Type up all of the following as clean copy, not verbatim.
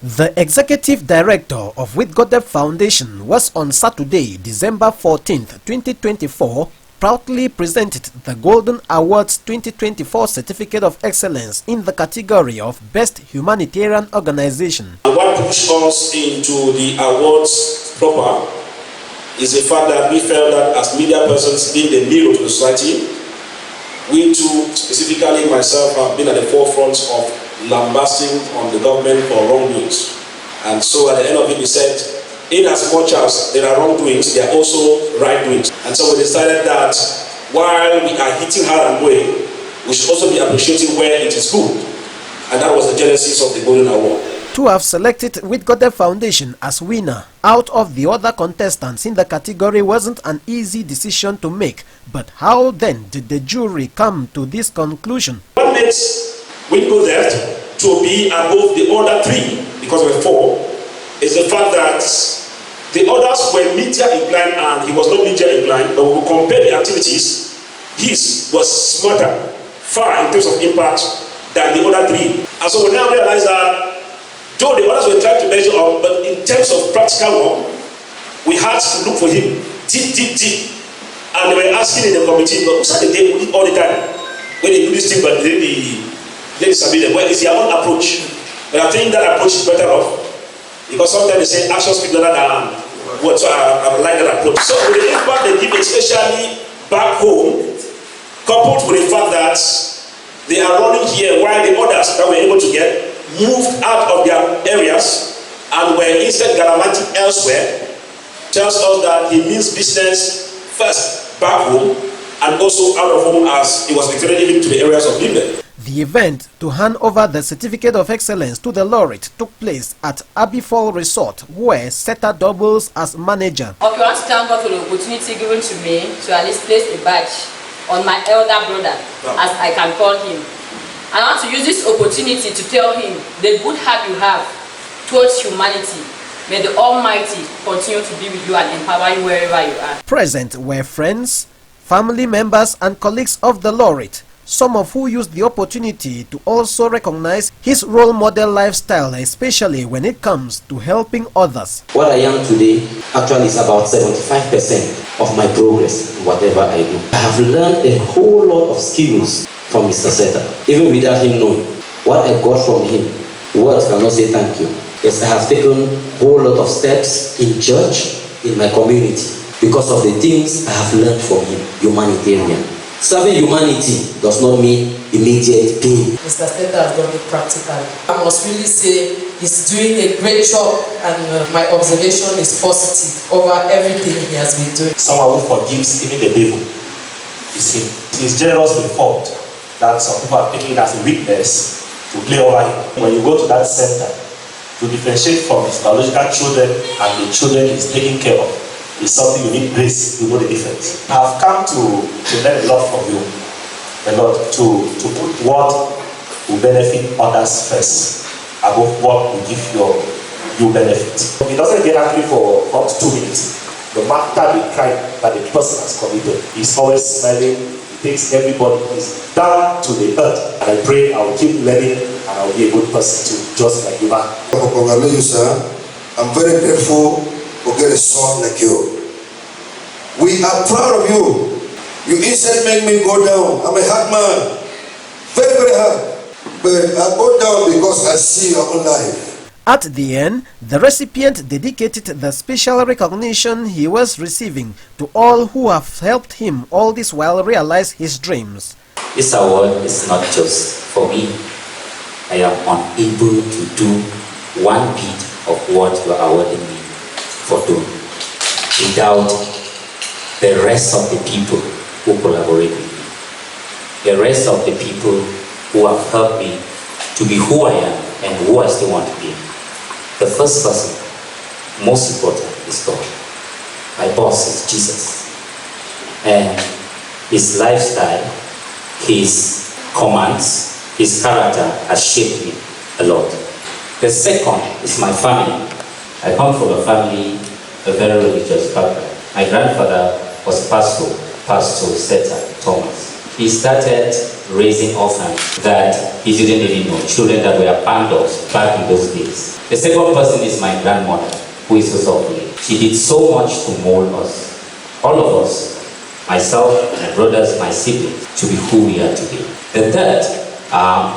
The Executive Director of Withgodep Foundation was on Saturday, December 14, 2024, proudly presented the Golden Awards 2024 Certificate of Excellence in the category of Best Humanitarian Organization. What pushed us into the awards proper is the fact that we felt that as media persons being the mirror to the society, we too, specifically myself, have been at the forefront of lambasting on the government for wrongdoings. And so at the end of it we said, in as much as there are wrongdoings, there are also right doings. And so we decided that while we are hitting hard and going, we should also be appreciating where it is good. And that was the genesis of the Golden Award. To have selected Withgodep Foundation as winner out of the other contestants in the category wasn't an easy decision to make. But how then did the jury come to this conclusion? What makes Withgodep to be above the other three, because we were four, is the fact that the others were media inclined and he was not media inclined, but when we compare the activities, his was smarter, far in terms of impact than the other three. And so we now realize that though the others were trying to measure up, but in terms of practical work, we had to look for him deep. And they were asking in the committee, but who's at the day all the time? When they do this thing, but they submit them. Well, it's their own approach. But I think that approach is better off. Because sometimes they say actions speak better than words. So I like that approach. So with the impact they give, especially back home, coupled with the fact that they are running here while the others that were able to get moved out of their areas and were instead gallivanting elsewhere, tells us that he means business first back home and also out of home as he was returning even to the areas of living. The event to hand over the Certificate of Excellence to the laureate took place at Abbey Fall Resort, where Seta doubles as manager. Okay, I want to thank God for the opportunity given to me to at least place a badge on my elder brother, as I can call him. And I want to use this opportunity to tell him the good heart you have towards humanity. May the Almighty continue to be with you and empower you wherever you are. Present were friends, family members and colleagues of the laureate, some of who used the opportunity to also recognize his role model lifestyle, especially when it comes to helping others. What I am today actually is about 75% of my progress in whatever I do. I have learned a whole lot of skills from Mr. Seta, even without him knowing. What I got from him, words cannot say thank you. Yes, I have taken a whole lot of steps in church, in my community, because of the things I have learned from him. Humanitarian. Serving humanity does not mean immediate pain. Mr. Seta has done it practically. I must really say he's doing a great job, and my observation is positive over everything he has been doing. Someone who forgives even the devil is him. He's generous with fault that some people are taking it as a weakness to play over him. When you go to that center, to differentiate from his biological children and the children he's taking care of, is something you need grace to know the difference. I have come to learn a lot from you, a lot, to put what will benefit others first above what will give you benefit. He doesn't get angry for up to 2 minutes. No matter the crime that the person has committed, he's always smiling. He takes everybody down to the earth. And I pray I will keep learning and I will be a good person too, just like you are. I'm very grateful for getting a son like you. We are proud of you. You instantly make me go down. I'm a hard man. Very hard. But I go down because I see your own life. At the end, the recipient dedicated the special recognition he was receiving to all who have helped him all this while realize his dreams. This award is not just for me. I am unable to do one bit of what you are awarding me for doing without the rest of the people who collaborate with me, the rest of the people who have helped me to be who I am and who I still want to be. The first person, most important, is God. My boss is Jesus. And his lifestyle, his commands, his character has shaped me a lot. The second is my family. I come from a family, a very religious background. My grandfather was Pastor Seta Thomas. he started raising orphans that he didn't even know, children that were abandoned back in those days. The second person is my grandmother, who is also of late. She did so much to mold us, all of us, myself, my brothers, my siblings, to be who we are today. The third are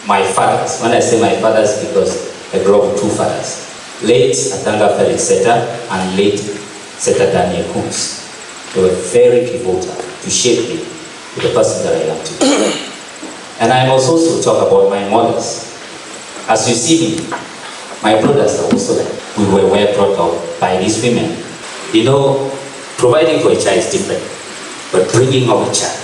my fathers. When I say my fathers, because I grew up with two fathers, late Atanga Felix Seta and late Seta Daniel Kunz. They were very pivotal to shape me to the person that I am today. And I must also talk about my mothers. As you see me, my brothers are also like, we were well brought up by these women. You know, providing for a child is different, but bringing up a child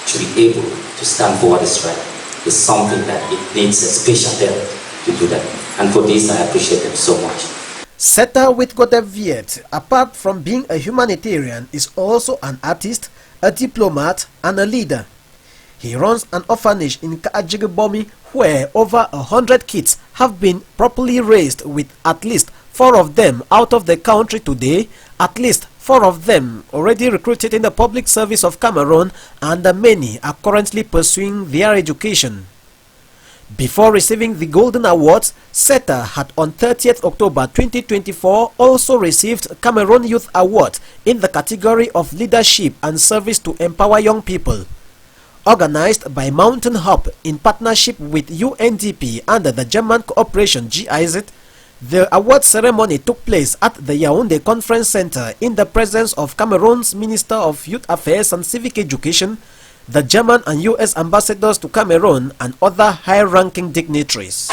to be able to stand for what is right is something that it needs a special talent to do that. And for this, I appreciate them so much. Seta Withgodep Wiertz, apart from being a humanitarian, is also an artist, a diplomat, and a leader. He runs an orphanage in Kaajigbomi where over 100 kids have been properly raised, with at least 4 of them out of the country today, at least 4 of them already recruited in the public service of Cameroon, and many are currently pursuing their education. Before receiving the Golden Awards, Seta had on 30th October 2024 also received Cameroon Youth Award in the category of Leadership and Service to Empower Young People. Organized by Mountain Hub in partnership with UNDP under the German cooperation GIZ, the award ceremony took place at the Yaoundé Conference Center in the presence of Cameroon's Minister of Youth Affairs and Civic Education, the German and US ambassadors to Cameroon, and other high-ranking dignitaries.